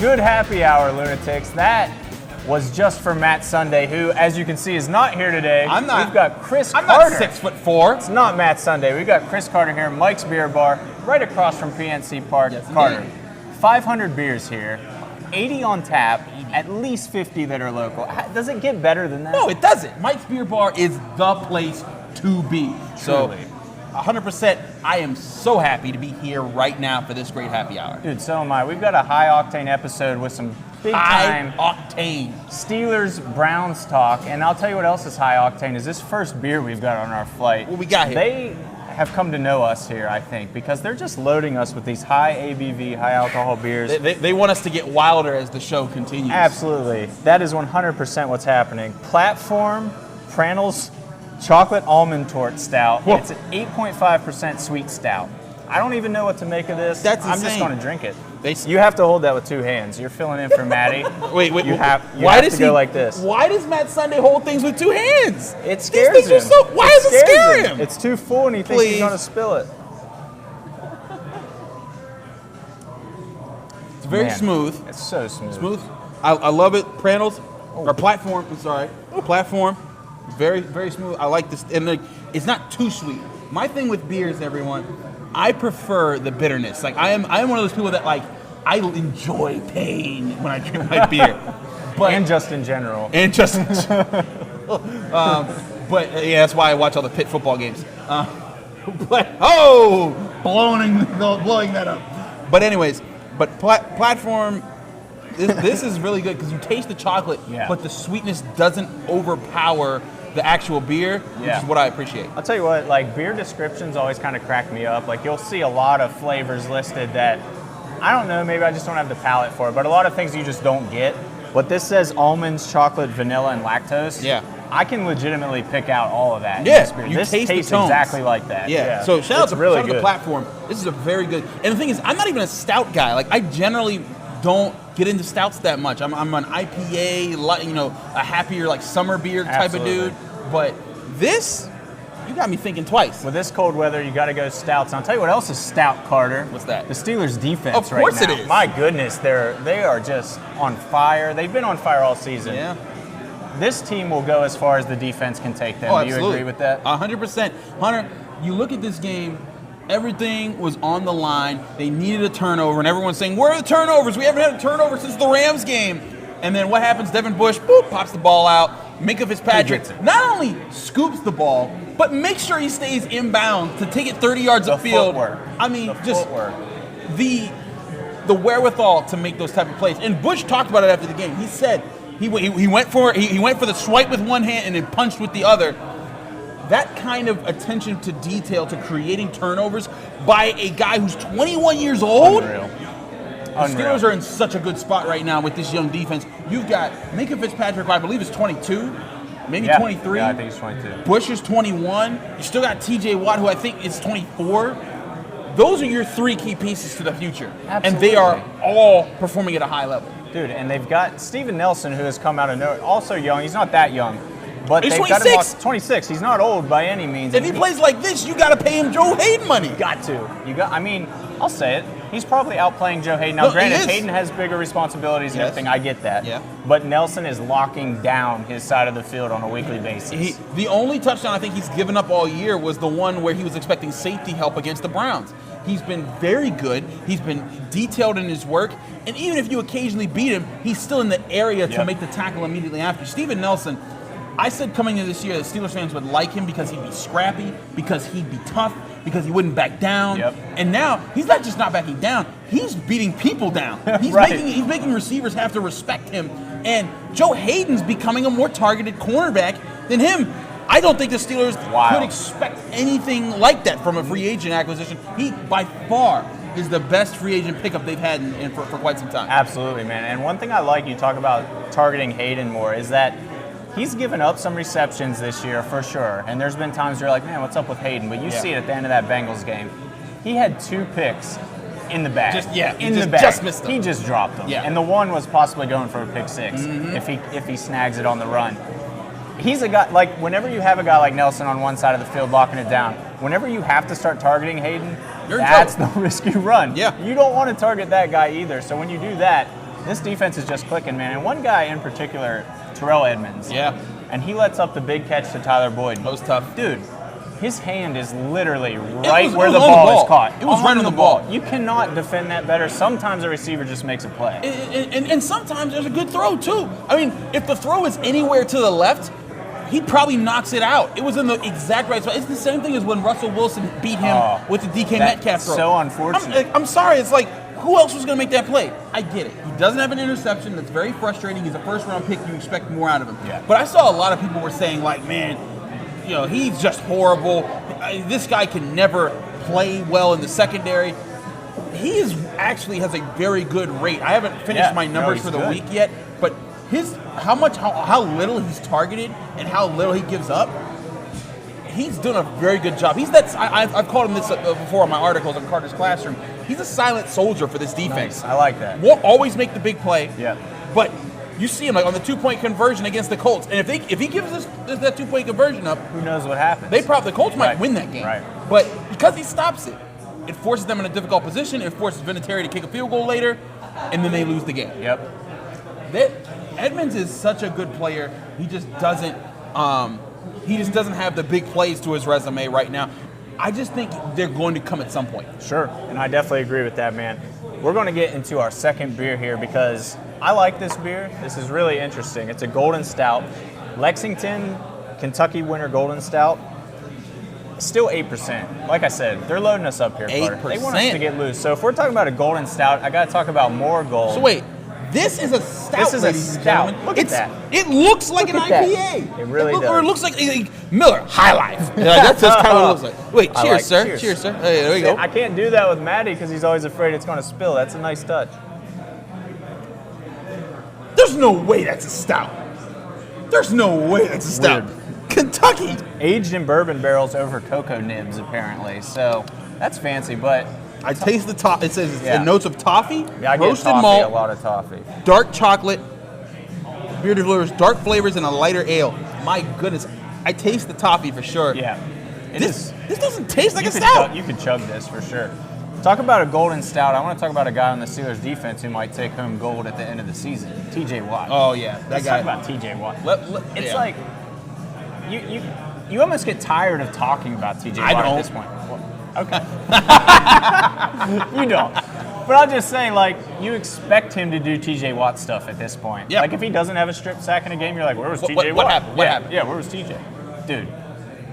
Good happy hour, lunatics. That was just for Matt Sunday, who, as you can see, is not here today. I'm not. We've got Chris I'm Carter. not 6'4". It's not Matt Sunday. We've got Chris Carter here, Mike's Beer Bar, right across from PNC Park. Yes, Carter, indeed. 500 beers here, 80 on tap, at least 50 that are local. Does it get better than that? No, it doesn't. Mike's Beer Bar is the place to be. So, Truly. 100%, I am so happy to be here right now for this great happy hour. Dude, so am I. We've got a high-octane episode with some big-time High-octane. Steelers-Browns talk. And I'll tell you what else is high-octane is this first beer we've got on our flight. What we got here? They have come to know us here, I think, because they're just loading us with these high ABV, high-alcohol beers. They want us to get wilder as the show continues. Absolutely. That is 100% what's happening. Platform, Prannell's Chocolate Almond Torte Stout. Whoa. It's an 8.5% sweet stout. I don't even know what to make of this. That's I'm just insane. going to drink it. They- You have to hold that with two hands. You're filling in for Maddie. Wait. You have why to does go he, like this. Why does Matt Sunday hold things with two hands? It scares These things him. are so. Why does it scares scare him? It's too full and he thinks Please. he's going to spill it. It's very Man, smooth. It's so smooth. Smooth. I love it. Prannell's or platform. I'm sorry. Platform. Very, very smooth. I like this, and it's not too sweet. My thing with beers, everyone, I prefer the bitterness. Like I am one of those people that like I enjoy pain when I drink my beer. But And just in general. but yeah, that's why I watch all the Pitt football games. But blowing that up. But anyways, platform. This is really good because you taste the chocolate, Yeah. but the sweetness doesn't overpower the actual beer, which Yeah. is what I appreciate. I'll tell you what, like beer descriptions always kind of crack me up. Like you'll see a lot of flavors listed that, I don't know, maybe I just don't have the palate for it, but a lot of things you just don't get. But this says almonds, chocolate, vanilla, and lactose. Yeah. I can legitimately pick out all of that. in Yeah, this beer. you This taste the tastes tones. exactly like that. Yeah. So shout out It's to really shout out to good. Platform. This is a very good. And the thing is, I'm not even a stout guy. Like I generally don't get into stouts that much. I'm an IPA, a happier like summer beer type Absolutely. of dude. But this, you got me thinking twice. With this cold weather, you got to go stouts. And I'll tell you what else is stout, Carter. What's that? The Steelers' defense Of course right now. it is. My goodness, they are just on fire. They've been on fire all season. Yeah. This team will go as far as the defense can take them. Oh, Do you absolutely. agree with that? 100%. Hunter, you look at this game, everything was on the line. They needed a turnover, and everyone's saying, where are the turnovers? We haven't had a turnover since the Rams game. And then what happens? Devin Bush, boop, pops the ball out. Minka Fitzpatrick He gets it. not only scoops the ball, but makes sure he stays inbound to take it 30 yards upfield. Footwork. I mean, The just footwork. the wherewithal to make those type of plays. And Bush talked about it after the game. He said he went for the swipe with one hand and then punched with the other. That kind of attention to detail to creating turnovers by a guy who's 21 years old. Unreal. The Steelers are in such a good spot right now with this young defense. You've got Minka Fitzpatrick, who I believe is 22, maybe 23. Yeah, I think he's 22. Bush is 21. You still got T.J. Watt, who I think is 24. Those are your three key pieces to the future. And they are all performing at a high level. Dude, and they've got Steven Nelson, who has come out of nowhere, also young. He's not that young. But He's they've 26. got him off 26. He's not old by any means. If he plays like this, you got to pay him Joe Hayden money. Got to. I'll say it. He's probably outplaying Joe Hayden. Now, No, he granted, is. Hayden has bigger responsibilities and Yes. everything. I get that. Yeah. But Nelson is locking down his side of the field on a weekly basis. The only touchdown I think he's given up all year was the one where he was expecting safety help against the Browns. He's been very good. He's been detailed in his work. And even if you occasionally beat him, he's still in the area to Yep. make the tackle immediately after. Steven Nelson, I said coming into this year that Steelers fans would like him because he'd be scrappy, because he'd be tough, because he wouldn't back down. Yep. And now he's not just not backing down, he's beating people down. He's Right. he's making receivers have to respect him. And Joe Hayden's becoming a more targeted cornerback than him. I don't think the Steelers could expect anything like that from a free agent acquisition. He, by far, is the best free agent pickup they've had for quite some time. Absolutely, man. And one thing I like, you talk about targeting Hayden more, is that he's given up some receptions this year for sure. And there's been times where you're like, man, what's up with Hayden? But you see it at the end of that Bengals game. He had 2 picks in the bag. Just missed them. He just dropped them. Yeah. And the one was possibly going for a pick 6 if he snags it on the run. He's a guy, like, whenever you have a guy like Nelson on one side of the field locking it down, whenever you have to start targeting Hayden, You're in that's trouble. the risk you run. Yeah. You don't want to target that guy either. So when you do that, this defense is just clicking, man. And one guy in particular, Terrell Edmonds. Yeah. And he lets up the big catch to Tyler Boyd. That was tough. Dude, his hand is literally right where it the was on ball is caught. It was right on the ball. You cannot defend that better. Sometimes a receiver just makes a play. And sometimes there's a good throw, too. I mean, if the throw is anywhere to the left, he probably knocks it out. It was in the exact right spot. It's the same thing as when Russell Wilson beat him with the DK Metcalf throw. So unfortunate. I'm sorry. It's like, who else was going to make that play? I get it. He doesn't have an interception. That's very frustrating. He's a first-round pick. You expect more out of him. Yeah. But I saw a lot of people were saying, like, man, he's just horrible. This guy can never play well in the secondary. He actually has a very good rate. I haven't finished my numbers for the week yet, but how little he's targeted and how little he gives up, he's done a very good job. I've called him this before in my articles on Carter's Classroom. He's a silent soldier for this defense. Nice. I like that. Won't always make the big play. Yeah. But you see him like on the 2-point conversion against the Colts, and if he gives us that 2-point conversion up, who knows what happens? The Colts might win that game. Right. But because he stops it, it forces them in a difficult position. It forces Vinatieri to kick a field goal later, and then they lose the game. Yep. Edmonds is such a good player. He just doesn't have the big plays to his resume right now. I just think they're going to come at some point. Sure, and I definitely agree with that, man. We're going to get into our second beer here because I like this beer. This is really interesting. It's a Golden Stout. Lexington, Kentucky Winter Golden Stout. Still 8%. Like I said, they're loading us up here, Carter. 8%. They want us to get loose. So if we're talking about a Golden Stout, I got to talk about more gold. So wait. This is a stout. This is a stout. Look at that. It looks like an IPA. That. It really does. Or it looks like Miller High Life. That's just kind of what it looks like. Wait, cheers, sir. Cheers. Cheers, sir. Hey, there we go. I can't do that with Maddie because he's always afraid it's going to spill. That's a nice touch. There's no way that's a stout. There's no way that's a stout. Weird. Kentucky. Aged in bourbon barrels over cocoa nibs, apparently. So that's fancy, but I taste the top. It says the notes of toffee, yeah, I roasted get toffee, malt, a lot of toffee, dark chocolate. Beer delivers dark flavors and a lighter ale. My goodness, I taste the toffee for sure. Yeah, this doesn't taste like a stout. You could chug this for sure. Talk about a golden stout. I want to talk about a guy on the Steelers defense who might take home gold at the end of the season. T.J. Watt. Oh yeah, Let's talk about T.J. Watt. It's yeah. like you almost get tired of talking about T.J. Watt at this point. Okay. You don't. But I'll just say, like, you expect him to do T.J. Watt stuff at this point. Yep. Like, if he doesn't have a strip sack in a game, you're like, where was T.J. Watt? What happened? What happened? Yeah, where was T.J.? Dude,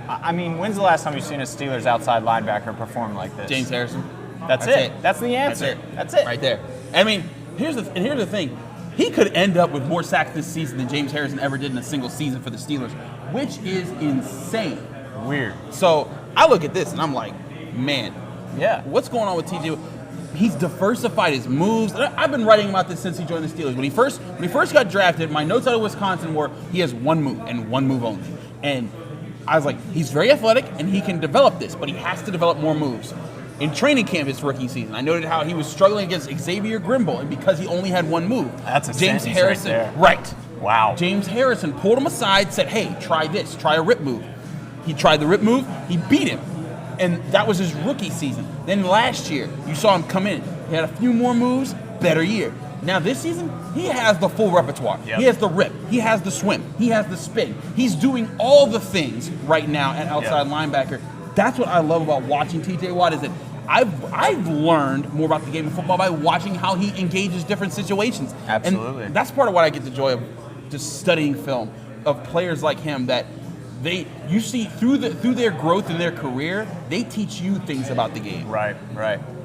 I mean, when's the last time you've seen a Steelers outside linebacker perform like this? James Harrison. That's it. That's the answer. That's it. Right there. I mean, here's the thing. He could end up with more sacks this season than James Harrison ever did in a single season for the Steelers, which is insane. Weird. So I look at this and I'm like, man, yeah, what's going on with TJ? He's diversified his moves. I've been writing about this since he joined the Steelers. When he first got drafted, my notes out of Wisconsin were he has one move and one move only. And I was like, he's very athletic and he can develop this, but he has to develop more moves. In training camp his rookie season, I noted how he was struggling against Xavier Grimble, and because he only had one move. That's a James sentence Harrison, right there. Wow. James Harrison pulled him aside, said, hey, try this, try a rip move. He tried the rip move, he beat him. And that was his rookie season. Then last year, you saw him come in. He had a few more moves, better year. Now this season, he has the full repertoire. Yep. He has the rip, he has the swim, he has the spin. He's doing all the things right now at outside linebacker. That's what I love about watching TJ Watt is that I've learned more about the game of football by watching how he engages different situations. Absolutely. And that's part of what I get the joy of just studying film of players like him that you see through their growth in their career, they teach you things about the game. Right.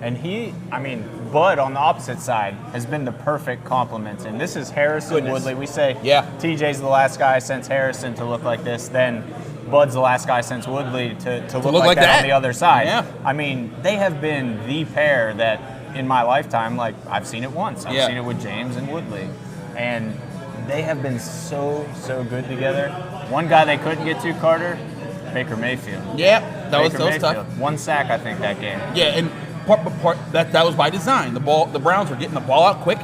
And Bud on the opposite side has been the perfect complement. And this is Harrison Woodley. We say TJ's the last guy since Harrison to look like this, then Bud's the last guy since Woodley to look like that on the other side. Yeah. I mean, they have been the pair that in my lifetime, like I've seen it once. I've seen it with James and Woodley. And they have been so good together. One guy they couldn't get to, Carter, Baker Mayfield. Yeah, that was tough. One sack, I think, that game. Yeah, and that was by design. The Browns were getting the ball out quick.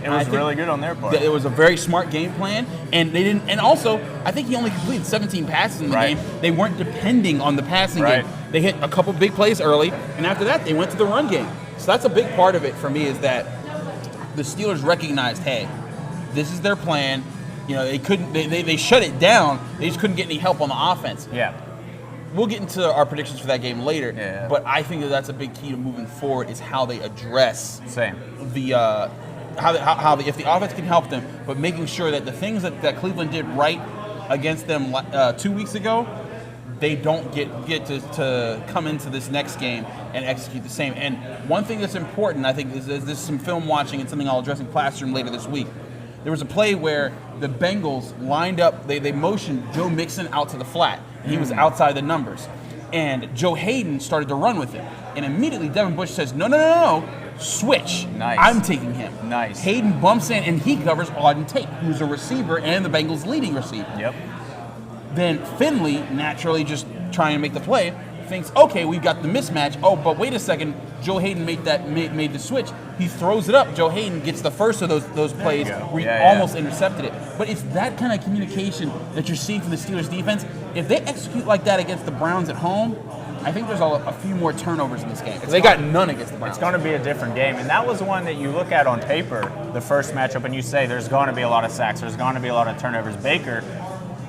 It was really good on their part. It was a very smart game plan, and they didn't. And also, I think he only completed 17 passes in the game. They weren't depending on the passing game. They hit a couple big plays early, and after that, they went to the run game. So that's a big part of it for me is that the Steelers recognized, hey, this is their plan. You know, they shut it down. They just couldn't get any help on the offense. Yeah. We'll get into our predictions for that game later. Yeah. But I think that's a big key to moving forward is how they address the if the offense can help them, but making sure that the things that Cleveland did right against them 2 weeks ago, they don't get to come into this next game and execute the same. And one thing that's important, I think, is some film watching and something I'll address in classroom later this week. There was a play where the Bengals lined up, they motioned Joe Mixon out to the flat, and he was outside the numbers. And Joe Hayden started to run with him. And immediately Devin Bush says, no, switch. Nice. I'm taking him. Nice. Hayden bumps in, and he covers Auden Tate, who's a receiver and the Bengals' leading receiver. Yep. Then Finley, naturally just trying to make the play, thinks, okay, we've got the mismatch. Oh, but wait a second. Joe Hayden made the switch. He throws it up. Joe Hayden gets the first of those plays where he almost intercepted it. But it's that kind of communication that you're seeing from the Steelers defense. If they execute like that against the Browns at home, I think there's a few more turnovers in this game. They got none against the Browns. It's going to be a different game. And that was one that you look at on paper, the first matchup, and you say there's going to be a lot of sacks. There's going to be a lot of turnovers. Baker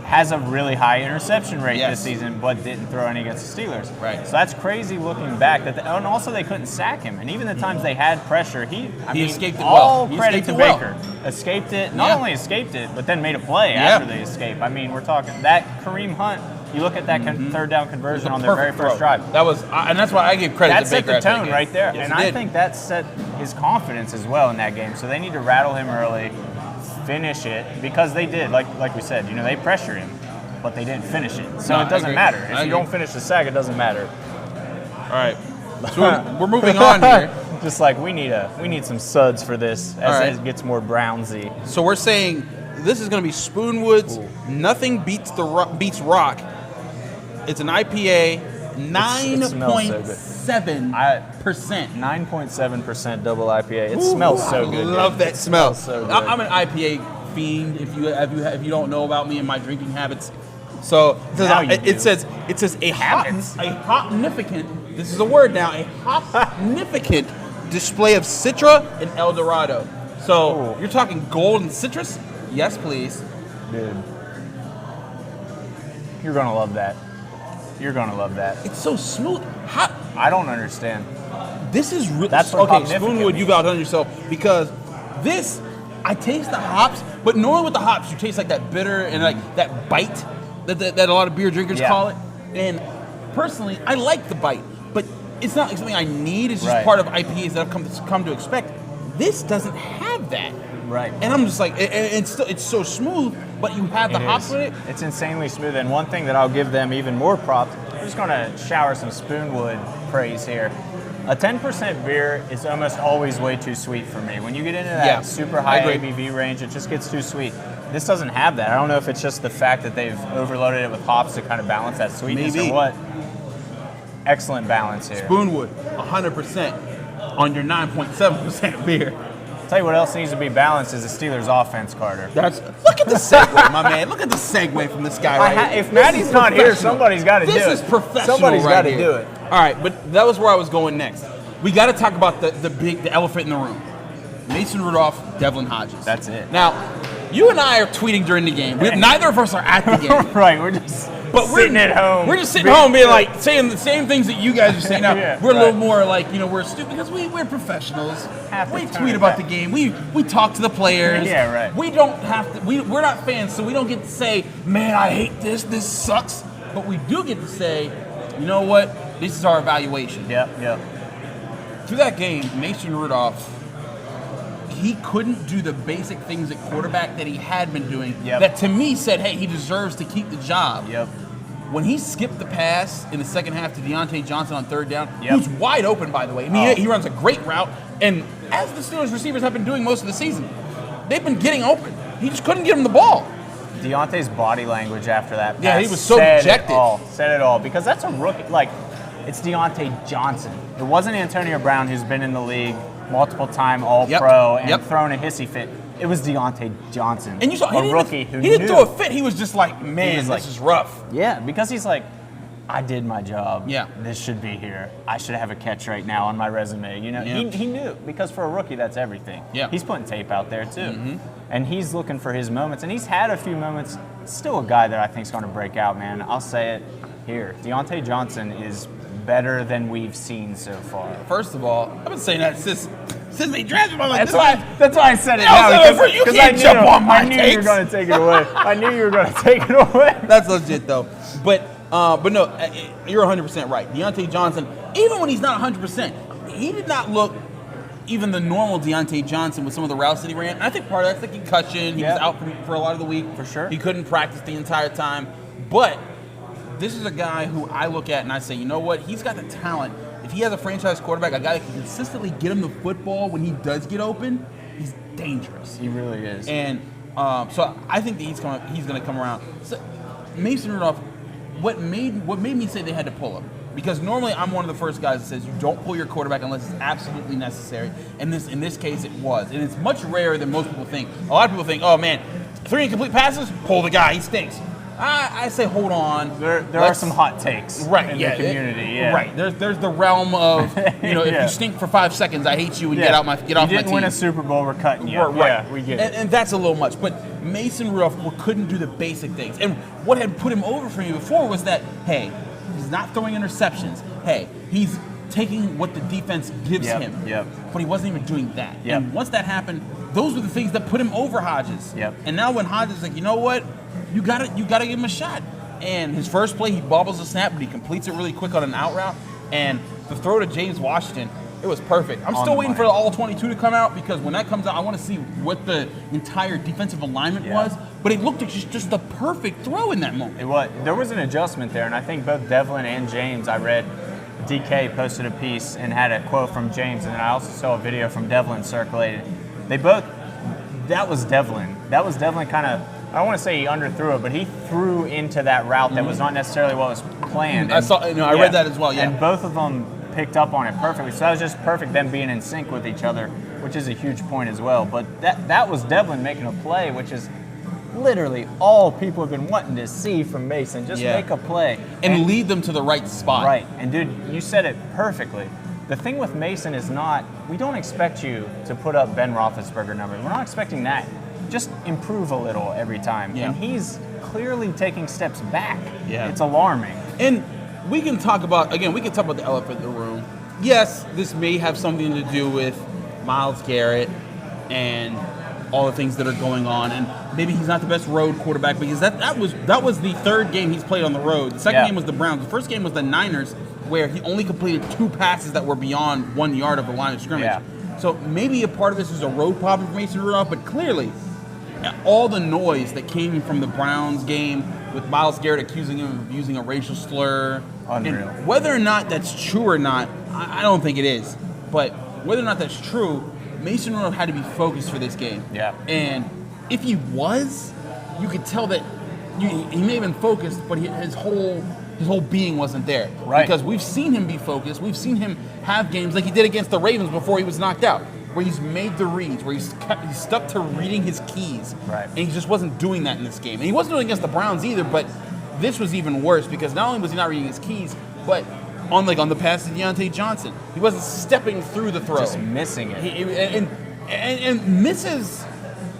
has a really high interception rate this season, but didn't throw any against the Steelers. Right. So that's crazy looking back. And also they couldn't sack him. And even the times they had pressure, he escaped it all well. credit to Baker. Escaped it. Not only escaped it, but then made a play after the escape. I mean, we're talking that Kareem Hunt. You look at that third down conversion on their very first drive. That was, and that's why I give credit to Baker. That set the tone right there. Yes, and I think that set his confidence as well in that game. So they need to rattle him early, finish it, because they did, like we said, they pressured him, but they didn't finish it. So it doesn't matter. If you don't finish the sack, it doesn't matter. All right. So we're moving on here. Just like we need some suds for this as it gets more Brownsy. So we're saying this is going to be Spoonwood's Nothing Beats Rock. It's an IPA, 9.7%. 9.7% double IPA. It smells so good. I love that smell. So good. I'm an IPA fiend. If you don't know about me and my drinking habits, so it says a hopnificant. This is a word now. A hopnificant display of Citra and El Dorado. So you're talking gold and citrus? Yes, please, dude. You're gonna love that. You're gonna love that. It's so smooth. I don't understand. This is really that's okay. Spoonwood, you've outdone yourself because this. I taste the hops, but normally with the hops, you taste like that bitter and like that bite that a lot of beer drinkers call it. And personally, I like the bite, but it's not something I need. It's just part of IPAs that I've come to expect. This doesn't have that. Right. And I'm just like, it's so smooth, but you have the hops with it. It's insanely smooth. And one thing that I'll give them even more props, I'm just going to shower some Spoonwood praise here. A 10% beer is almost always way too sweet for me. When you get into that super high ABV range, it just gets too sweet. This doesn't have that. I don't know if it's just the fact that they've overloaded it with hops to kind of balance that sweetness or what. Excellent balance here. Spoonwood, 100% on your 9.7% beer. Tell you what else needs to be balanced is the Steelers' offense, Carter. Look at the segue, my man. Look at the segue from this guy right here. If Maddie's not here, somebody's got to do it. This is professional. Somebody's got to do it. All right, but that was where I was going next. We got to talk about the elephant in the room. Mason Rudolph, Devlin Hodges. That's it. Now, you and I are tweeting during the game. Neither of us are at the game. Right, we're just sitting at home. We're just sitting home being like, saying the same things that you guys are saying now. We're a little more like, we're stupid because we're professionals. We tweet about the game. We talk to the players. Yeah, right. We don't have to, we're not fans, so we don't get to say, man, I hate this sucks. But we do get to say, you know what, this is our evaluation. Yep. Through that game, Mason Rudolph, he couldn't do the basic things at quarterback that he had been doing that to me said, hey, he deserves to keep the job. Yep. When he skipped the pass in the second half to Deontay Johnson on third down, who's wide open, by the way. I mean, he runs a great route. And as the Steelers receivers have been doing most of the season, they've been getting open. He just couldn't get him the ball. Deontay's body language after that pass. Yeah, he was so dejected. Said it all. Because that's a rookie. Like, it's Deontay Johnson. It wasn't Antonio Brown, who's been in the league multiple-time All-Pro and thrown a hissy fit. It was Deontay Johnson, and you saw a rookie who he didn't throw a fit. He was just like, man, this is rough. Yeah, because he's like, I did my job. Yeah. This should be here. I should have a catch right now on my resume. You know, Yeah. he knew, because for a rookie, that's everything. Yeah. He's putting tape out there too. And he's looking for his moments, and he's had a few moments. Still a guy that I think is going to break out, man. I'll say it here. Deontay Johnson is better than we've seen so far. First of all, I've been saying that since they drafted him. I'm like, That's why I said it Yeah, I now, said it for you. because Can't jump on my I knew you were takes. going to take it away. I knew you were going to take it away. That's legit though. But no, you're 100% right. Deontay Johnson, even when he's not 100%, he did not look even the normal Deontay Johnson with some of the routes that he ran. And I think part of that's the concussion. He was out for a lot of the week. For sure. He couldn't practice the entire time. But this is a guy who I look at and I say, you know what? He's got the talent. If he has a franchise quarterback, a guy that can consistently get him the football when he does get open, he's dangerous. He really is. And so I think that he's going to come around. So Mason Rudolph, what made me say they had to pull him? Because normally I'm one of the first guys that says you don't pull your quarterback unless it's absolutely necessary. And in this case it was. And it's much rarer than most people think. A lot of people think, oh man, 3 incomplete passes, pull the guy, he stinks. I say hold on. There are some hot takes in the community. Right. There's the realm of, if you stink for 5 seconds, I hate you and get off my team. You didn't win a Super Bowl, we're cutting you. Right. Yeah, we get it. And that's a little much. But Mason Rudolph couldn't do the basic things. And what had put him over for me before was that, hey, he's not throwing interceptions. Hey, he's taking what the defense gives him. But he wasn't even doing that. And once that happened, those were the things that put him over Hodges. And now when Hodges is like, you know what? You gotta give him a shot. And his first play, he bobbles the snap, but he completes it really quick on an out route. And the throw to James Washington, it was perfect. I'm still waiting for the all 22 to come out, because when that comes out, I want to see what the entire defensive alignment was. But it looked like just the perfect throw in that moment. It was. There was an adjustment there, and I think both Devlin and James, I read DK posted a piece and had a quote from James, and then I also saw a video from Devlin circulated. That was Devlin kind of, I don't want to say he underthrew it, but he threw into that route that was not necessarily what was planned. I read that as well, And both of them picked up on it perfectly. So that was just perfect, them being in sync with each other, which is a huge point as well. But that was Devlin making a play, which is literally all people have been wanting to see from Mason. Just make a play. And lead them to the right spot. Right. And dude, you said it perfectly. The thing with Mason is we don't expect you to put up Ben Roethlisberger numbers. We're not expecting that. Just improve a little every time. And he's clearly taking steps back. It's alarming. And we can talk about the elephant in the room. Yes, this may have something to do with Myles Garrett and all the things that are going on, and maybe he's not the best road quarterback, because that was the third game he's played on the road. The second game was the Browns. The first game was the Niners, where he only completed 2 passes that were beyond 1 yard of the line of scrimmage. So maybe a part of this is a road problem for Mason Rudolph, but clearly all the noise that came from the Browns game with Myles Garrett accusing him of using a racial slur. Unreal. And whether or not that's true or not, I don't think it is. But whether or not that's true, Mason Rudolph had to be focused for this game. And if he was, you could tell that he may have been focused, but his whole being wasn't there. Right. Because we've seen him be focused. We've seen him have games like he did against the Ravens before he was knocked out, where he's made the reads, where he's stuck to reading his keys. And he just wasn't doing that in this game. And he wasn't doing it against the Browns either, but this was even worse, because not only was he not reading his keys, but on the pass to Deontay Johnson, he wasn't stepping through the throw. Just missing it. And misses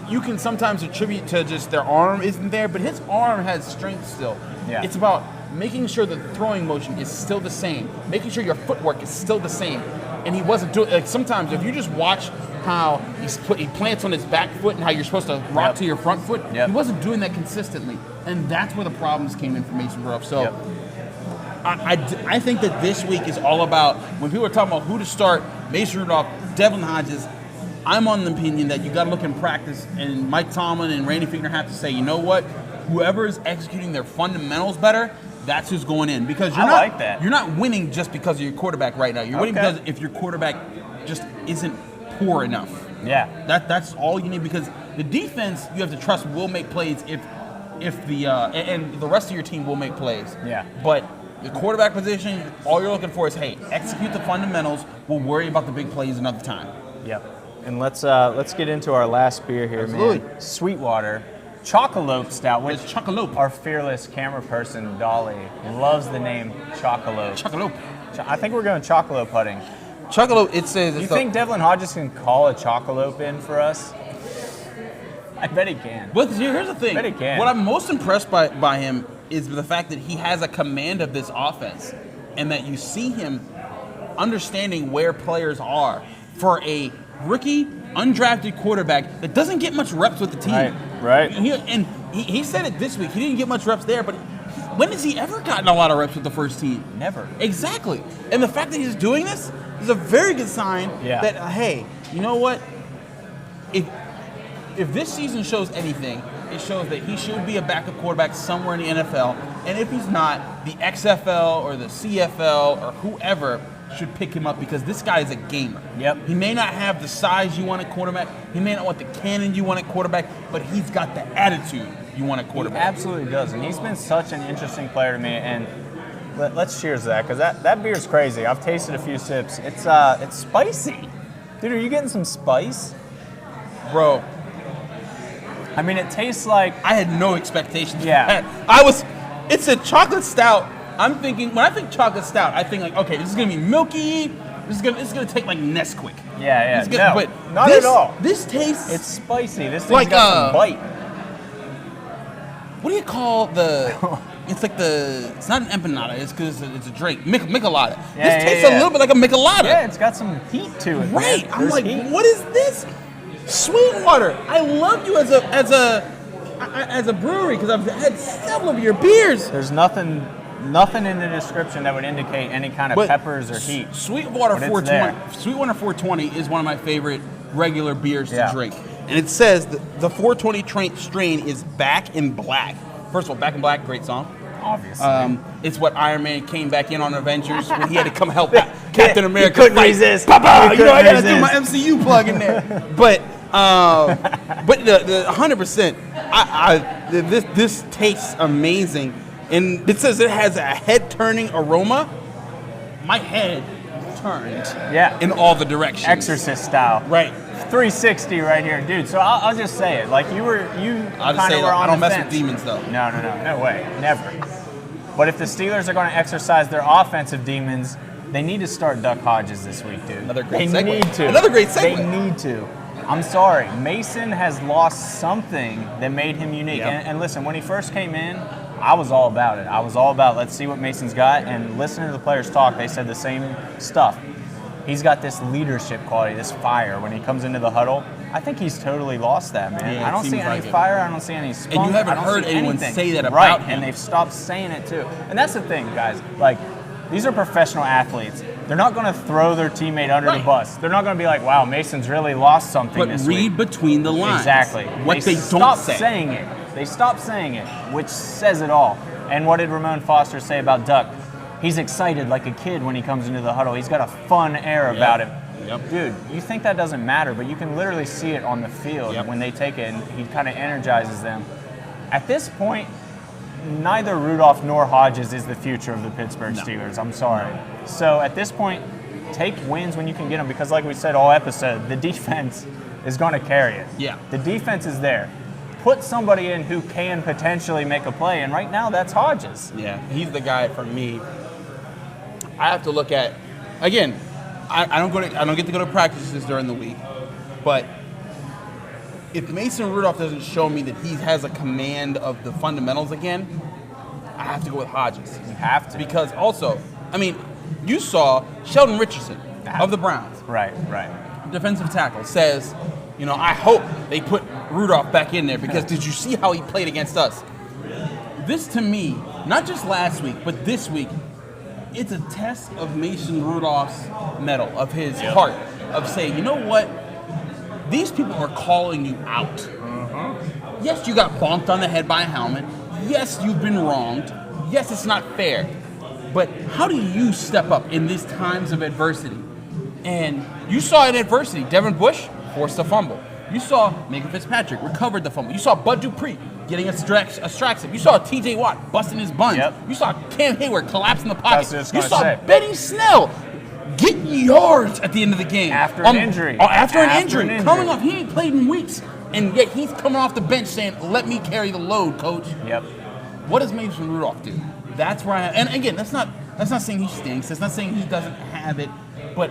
you can sometimes attribute to just their arm isn't there, but his arm has strength still. It's about making sure the throwing motion is still the same, making sure your footwork is still the same. And he wasn't doing, like, sometimes if you just watch how he plants on his back foot and how you're supposed to rock to your front foot, he wasn't doing that consistently. And that's where the problems came in for Mason Rudolph. So I think that this week is all about, when people are talking about who to start, Mason Rudolph, Devlin Hodges, I'm on the opinion that you got to look in practice, and Mike Tomlin and Randy Fichtner have to say, you know what, whoever is executing their fundamentals better, that's who's going in. Because you're not winning just because of your quarterback right now. You're winning because if your quarterback just isn't poor enough. That's all you need, because the defense, you have to trust, will make plays if the and the rest of your team will make plays. But the quarterback position, all you're looking for is, hey, execute the fundamentals. We'll worry about the big plays another time. And let's get into our last beer here, man. Sweetwater Chocolate Stout, which It's Chocolate. our fearless camera person, Dolly, loves the name Chocolate. Chocolate. I think we're going Chocolate putting. Chocolate, it says... Do you think Devlin Hodges can call a Chocolate in for us? I bet he can. But here's the thing. I bet he can. What I'm most impressed by him is the fact that he has a command of this offense and that you see him understanding where players are for a rookie, undrafted quarterback that doesn't get much reps with the team. Right. He said it this week. He didn't get much reps there, but when has he ever gotten a lot of reps with the first team? Never. Exactly. And the fact that he's doing this is a very good sign that, hey, you know what? If this season shows anything, it shows that he should be a backup quarterback somewhere in the NFL. And if he's not, the XFL or the CFL or whoever should pick him up because this guy is a gamer. Yep. He may not have the size you want at quarterback. He may not want the cannon you want at quarterback, but he's got the attitude you want at quarterback. He absolutely does. And he's been such an interesting player to me. And let's cheers that, because that beer's crazy. I've tasted a few sips. It's spicy. Dude, are you getting some spice? Bro, I mean, it tastes like... I had no expectations. Yeah. It's a chocolate stout. I'm thinking, when I think chocolate stout, I think like, okay, this is gonna be milky. This is gonna take like Nesquik. Yeah. No, but not at all. This tastes... It's spicy. This thing's like, got some bite. What do you call the... It's like it's not an empanada, it's because it's a drink. Michelada. This tastes a little bit like a Michelada. Yeah, it's got some heat to it. Right. Man. I'm like, heat. what is this? Sweetwater. I love you as a brewery because I've had several of your beers. There's nothing in the description that would indicate any kind of peppers or heat. Sweetwater But 420. Sweetwater 420 is one of my favorite regular beers to drink. Yeah. And it says that the 420 strain is Back in Black. First of all, Back in Black, great song. Obviously. It's what Iron Man came back in on Avengers when he had to come help Captain America. He couldn't resist. Papa, He I gotta couldn't do my MCU plug in there. But the 100%, this tastes amazing, and it says it has a head-turning aroma. My head turned. Yeah. In all the directions. Exorcist style. Right. 360 right here, dude. So I'll just say it. Like you kind of were on I don't the mess fence. with demons though. No way, never. But if the Steelers are going to exercise their offensive demons, they need to start Duck Hodges this week, dude. Another great They segue. need to. Another great segue. They need to. I'm sorry. Mason has lost something that made him unique. Yep. And listen, when he first came in, I was all about it. I was all about let's see what Mason's got. And listening to the players talk, they said the same stuff. He's got this leadership quality, this fire. When he comes into the huddle, I think he's totally lost that, man. Yeah, I don't see any like fire. I don't see any spunk. And you haven't I don't heard see anyone anything. say that about right, him. and they've stopped saying it too. And that's the thing, guys. Like, these are professional athletes. They're not going to throw their teammate under the bus. They're not going to be like, wow, Mason's really lost something But this read week. between the lines. Exactly. What they don't stopped say. saying it. They stopped saying it, which says it all. And what did Ramon Foster say about Duck? He's excited like a kid when he comes into the huddle. He's got a fun air about him. Yep. Dude, you think that doesn't matter, but you can literally see it on the field when they take it, and he kind of energizes them. At this point, neither Rudolph nor Hodges is the future of the Pittsburgh Steelers. I'm sorry. So at this point, take wins when you can get them, because like we said all episode, the defense is going to carry it. Yeah. The defense is there. Put somebody in who can potentially make a play, and right now that's Hodges. Yeah, he's the guy for me. I have to look at, again, I don't get to go to practices during the week, but if Mason Rudolph doesn't show me that he has a command of the fundamentals again, I have to go with Hodges. You have to. Because also, I mean, you saw Sheldon Richardson of the Browns, Right. defensive tackle, says, you know, I hope they put Rudolph back in there because did you see how he played against us? This to me, not just last week, but this week, it's a test of Mason Rudolph's mettle, of his heart, of saying, you know what? These people are calling you out. Yes, you got bonked on the head by a helmet. Yes, you've been wronged. Yes, it's not fair. But how do you step up in these times of adversity? And you saw in adversity, Devin Bush forced a fumble. You saw Minka Fitzpatrick recovered the fumble. You saw Bud Dupree getting a distraction. You saw T.J. Watt busting his buns. Yep. You saw Cam Hayward collapse in the pocket. That's what I was You gonna saw say. Benny Snell get yards at the end of the game. After an injury. After an injury. Coming off, he ain't played in weeks. And yet he's coming off the bench saying, let me carry the load, coach. Yep. What does Mason Rudolph do? That's where and again, that's not saying he stinks. That's not saying he doesn't have it. But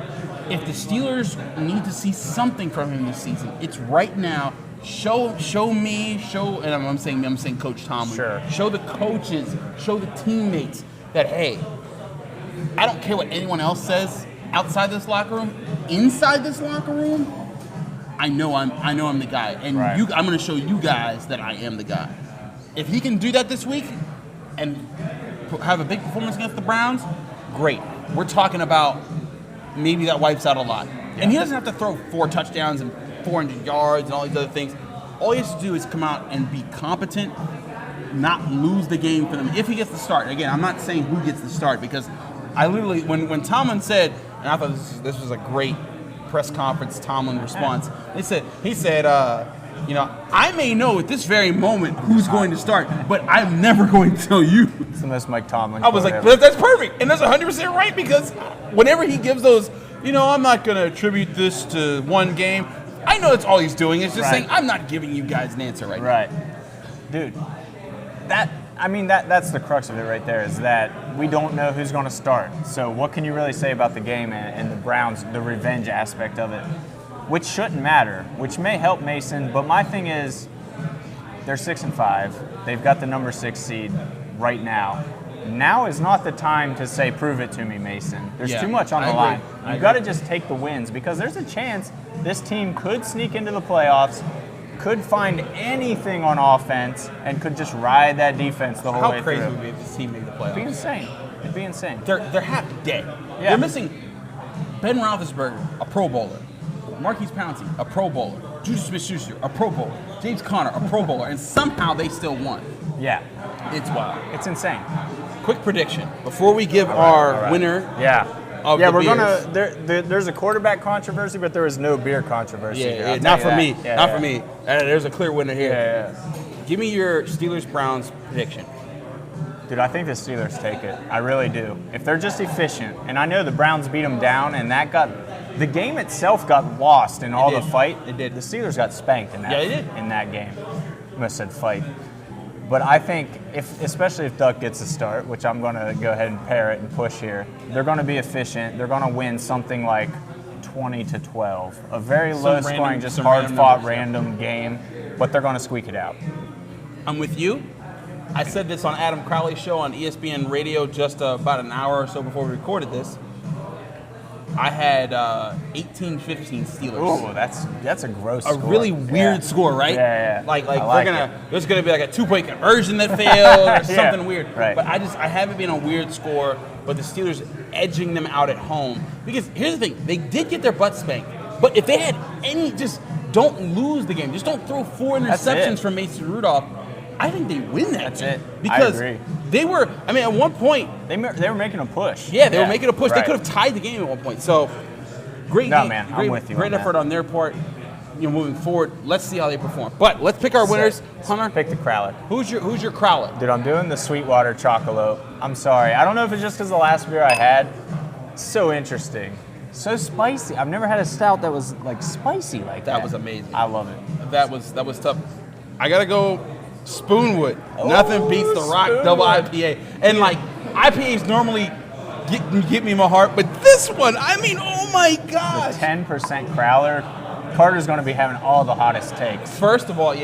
if the Steelers need to see something from him this season, it's right now. Show me, and I'm saying Coach Tomlin. Sure. Show the coaches, show the teammates that, hey, I don't care what anyone else says outside this locker room. Inside this locker room, I know I'm the guy, and right. I'm going to show you guys that I am the guy. If he can do that this week and have a big performance against the Browns, great. We're talking about maybe that wipes out a lot. Yeah. And he doesn't have to throw 4 touchdowns and 400 yards and all these other things. All he has to do is come out and be competent, not lose the game for them. If he gets the start, again, I'm not saying who gets the start, because I literally, when Tomlin said, and I thought this was a great press conference Tomlin response, he said, I may know at this very moment who's going to start, but I'm never going to tell you. It's the most Mike Tomlin. I was like, but that's perfect. And that's 100% right, because whenever he gives those, I'm not going to attribute this to one game. I know that's all he's doing. It's just saying, I'm not giving you guys an answer right now. Right. Dude, that's the crux of it right there, is that we don't know who's going to start. So what can you really say about the game and the Browns, the revenge aspect of it? Which shouldn't matter, which may help Mason, but my thing is, they're 6-5. They've got the number 6 seed right now. Now is not the time to say, prove it to me, Mason. There's too much on the line. You've got to just take the wins, because there's a chance this team could sneak into the playoffs, could find anything on offense, and could just ride that defense the whole way through. How crazy would it be if this team made the playoffs? It'd be insane. They're half dead. Yeah. They're missing Ben Roethlisberger, a Pro Bowler. Marquise Pouncey, a Pro Bowler. Juju Smith-Schuster, a Pro Bowler. James Conner, a Pro Bowler. And somehow they still won. Yeah. It's wild. It's insane. Quick prediction. Before we give our winner of the we're beers. There's a quarterback controversy, but there is no beer controversy here. Not for me. Not for me. There's a clear winner here. Yeah. Give me your Steelers-Browns prediction. Dude, I think the Steelers take it. I really do. If they're just efficient, and I know the Browns beat them down, and the game itself got lost in all the fight. It did. The Steelers got spanked in that. Yeah, they did. In that game. I must have said fight. But I think, especially if Duck gets a start, which I'm going to go ahead and pair it and push here, they're going to be efficient. They're going to win something like 20-12. A very low-scoring, just hard-fought, random game, but they're going to squeak it out. I'm with you. I said this on Adam Crowley's show on ESPN Radio just about an hour or so before we recorded this. I had 18-15 Steelers. Oh, that's a gross score. A really weird score, right? Yeah. There's gonna be like a 2-point conversion that failed or something weird. Right. But I have it being a weird score, but the Steelers edging them out at home. Because here's the thing, they did get their butt spanked. But if they had just don't lose the game. Just don't throw 4 interceptions from Mason Rudolph. I think they win that. That's it. Because I agree. They were, at one point. They were making a push. Yeah, they were making a push. Right. They could have tied the game at one point. So, great game. Man, I'm with you. Great effort on their part. Moving forward, let's see how they perform. But let's pick our winners. Hunter, pick the Crowlet. Who's your Crowlet? Dude, I'm doing the Sweetwater Chocolate. I'm sorry. I don't know if it's just because the last beer I had. So interesting. So spicy. I've never had a stout that was spicy like that. That was amazing. I love it. That was tough. I gotta go Spoonwood. Nothing beats the Rock Double IPA. And IPAs normally get me in my heart, but this one, oh my gosh. The 10% Crowler. Carter's going to be having all the hottest takes. First of all,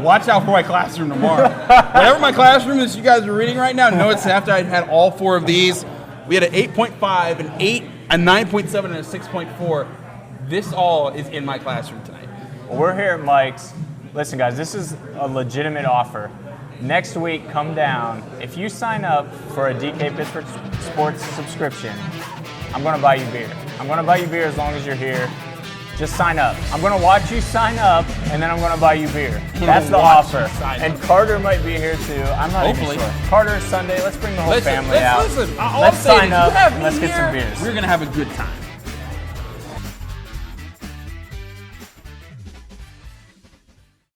watch out for my classroom tomorrow. Whatever my classroom is you guys are reading right now, know it's after I'd had all 4 of these. We had an 8.5, an 8, a 9.7, and a 6.4. This all is in my classroom tonight. Well, we're here at Mike's. Listen, guys, this is a legitimate offer. Next week, come down. If you sign up for a DK Pittsburgh Sports subscription, I'm going to buy you beer. I'm going to buy you beer as long as you're here. Just sign up. I'm going to watch you sign up, and then I'm going to buy you beer. That's the offer. And Carter might be here, too. I'm not even sure. Carter, Sunday, let's bring the whole family out. Listen, let's sign up, let's get some beers. We're going to have a good time.